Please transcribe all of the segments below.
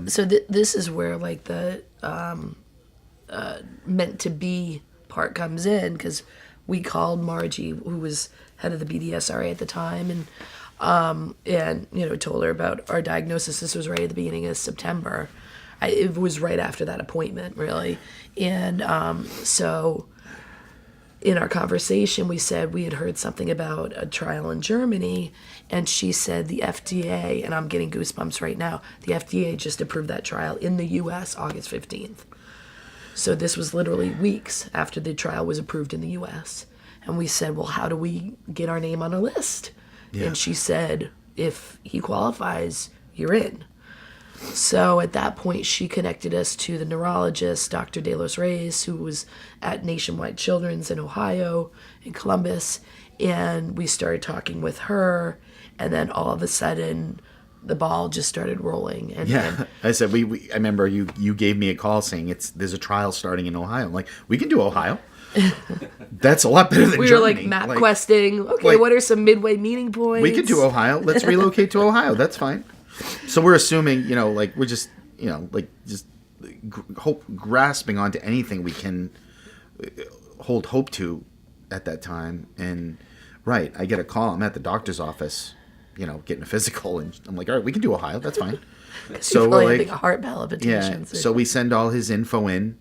So this is where like the meant to be part comes in, because we called Margie, who was head of the BDSRA at the time, and told her about our diagnosis. This was right at the beginning of September. It was right after that appointment, really. And so in our conversation, we said we had heard something about a trial in Germany, and she said the FDA, and I'm getting goosebumps right now, the FDA just approved that trial in the U.S. August 15th. So this was literally weeks after the trial was approved in the U.S. And we said, well, how do we get our name on a list? Yeah. And she said, if he qualifies, you're in. So at that point, she connected us to the neurologist, Dr. De Los Reyes, who was at Nationwide Children's in Ohio, in Columbus. And we started talking with her. And then all of a sudden, the ball just started rolling. And I said, I remember you gave me a call saying there's a trial starting in Ohio. I'm like, we can do Ohio. That's a lot better than we Germany. We were map questing. Okay, what are some midway meeting points? We could do Ohio. Let's relocate to Ohio. That's fine. So we're assuming, we're just, grasping onto anything we can hold hope to at that time. And right, I get a call. I'm at the doctor's office, getting a physical, and I'm like, all right, we can do Ohio. That's fine. So we're like, heart palpitations. Yeah. So we send all his info in.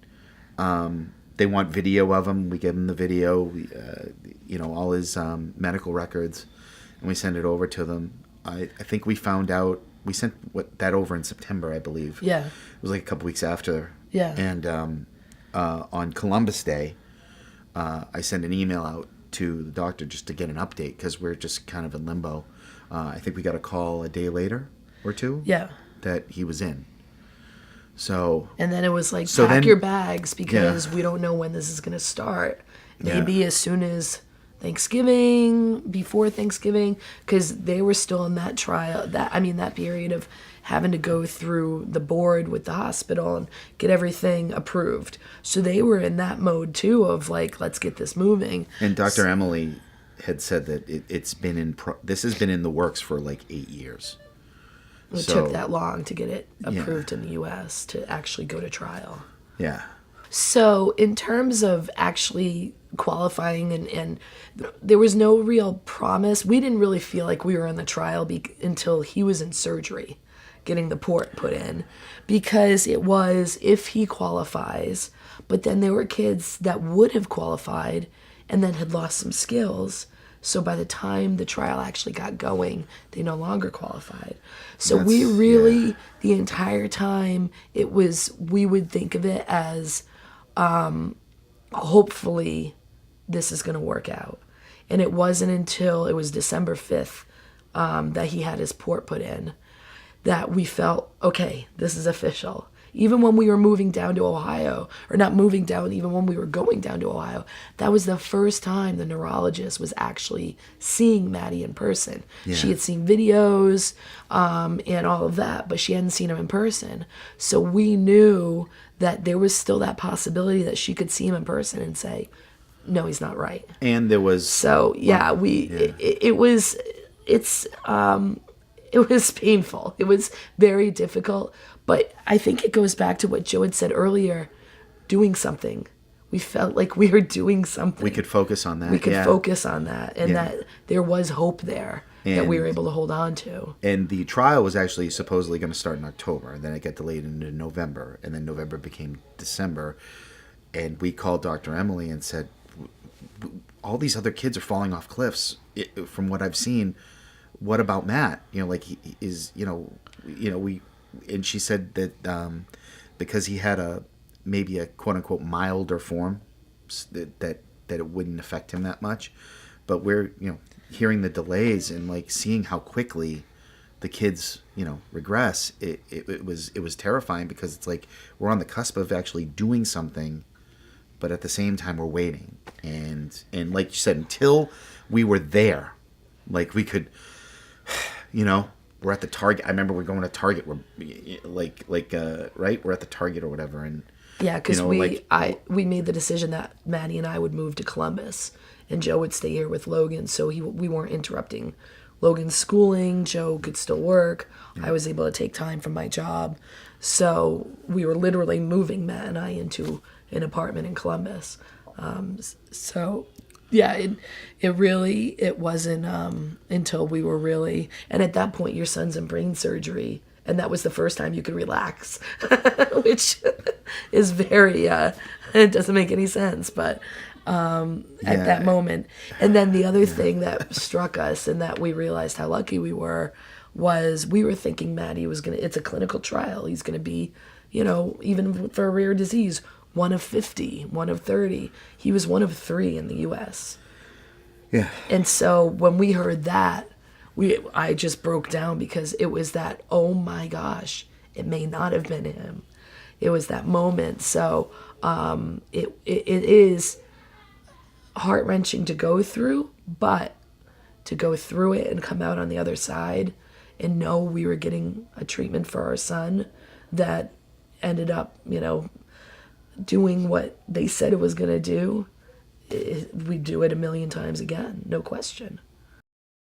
They want video of him. We give him the video, all his medical records, and we send it over to them. I think we found out. We sent that over in September, I believe. Yeah. It was like a couple weeks after. Yeah. And on Columbus Day, I sent an email out to the doctor just to get an update, because we're just kind of in limbo. I think we got a call a day later or two. Yeah. That he was in. So. And then it was like, pack your bags, because we don't know when this is going to start. Maybe as soon as Thanksgiving, before Thanksgiving, because they were still in that trial, that period of having to go through the board with the hospital and get everything approved. So they were in that mode too of like, let's get this moving. And Dr. Emily had said that this has been in the works for like 8 years. It took that long to get it approved in the U.S. to actually go to trial. Yeah. So in terms of actually qualifying, and there was no real promise. We didn't really feel like we were in the trial until he was in surgery, getting the port put in, because it was, if he qualifies, but then there were kids that would have qualified and then had lost some skills. So by the time the trial actually got going, they no longer qualified. So we really, the entire time, we would think of it as, hopefully this is going to work out. And it wasn't until it was December 5th that he had his port put in that we felt, okay, this is official. Even when we were moving down to Ohio, or not moving down, even when we were going down to Ohio, that was the first time the neurologist was actually seeing Maddie in person. Yeah. She had seen videos and all of that, but she hadn't seen him in person. So we knew that there was still that possibility that she could see him in person and say, no, he's not right. And there was... So, it was painful. It was very difficult. But I think it goes back to what Joe had said earlier, doing something. We felt like we were doing something. We could focus on that. We could focus on that, and that there was hope there that we were able to hold on to. And the trial was actually supposedly going to start in October, and then it got delayed into November, and then November became December. And we called Dr. Emily and said, all these other kids are falling off cliffs. From what I've seen, what about Matt? He is, and she said that because he had maybe a quote unquote milder form, that it wouldn't affect him that much. But we're hearing the delays and like seeing how quickly the kids regress. It was terrifying, because it's like we're on the cusp of actually doing something, but at the same time we're waiting. And like you said, until we were there, like we could, we're at the Target. I remember we're going to Target. We're right? We're at the Target or whatever, and because we made the decision that Maddie and I would move to Columbus, and Joe would stay here with Logan, so we weren't interrupting Logan's schooling. Joe could still work. I was able to take time from my job, So we were literally moving Matt and I into an apartment in Columbus. So yeah, it wasn't until we were really, and at that point your son's in brain surgery, and that was the first time you could relax, which is very it doesn't make any sense, but at that moment. And then the other thing that struck us and that we realized how lucky we were was we were thinking Maddie was gonna, it's a clinical trial, he's gonna be, even for a rare disease, one of 50, one of 30. He was one of 3 in the US. Yeah. And so when we heard that, I just broke down, because it was that, oh my gosh, it may not have been him. It was that moment. So it is heart-wrenching to go through, but to go through it and come out on the other side and know we were getting a treatment for our son that ended up, doing what they said it was going to do, we'd do it a million times again, no question.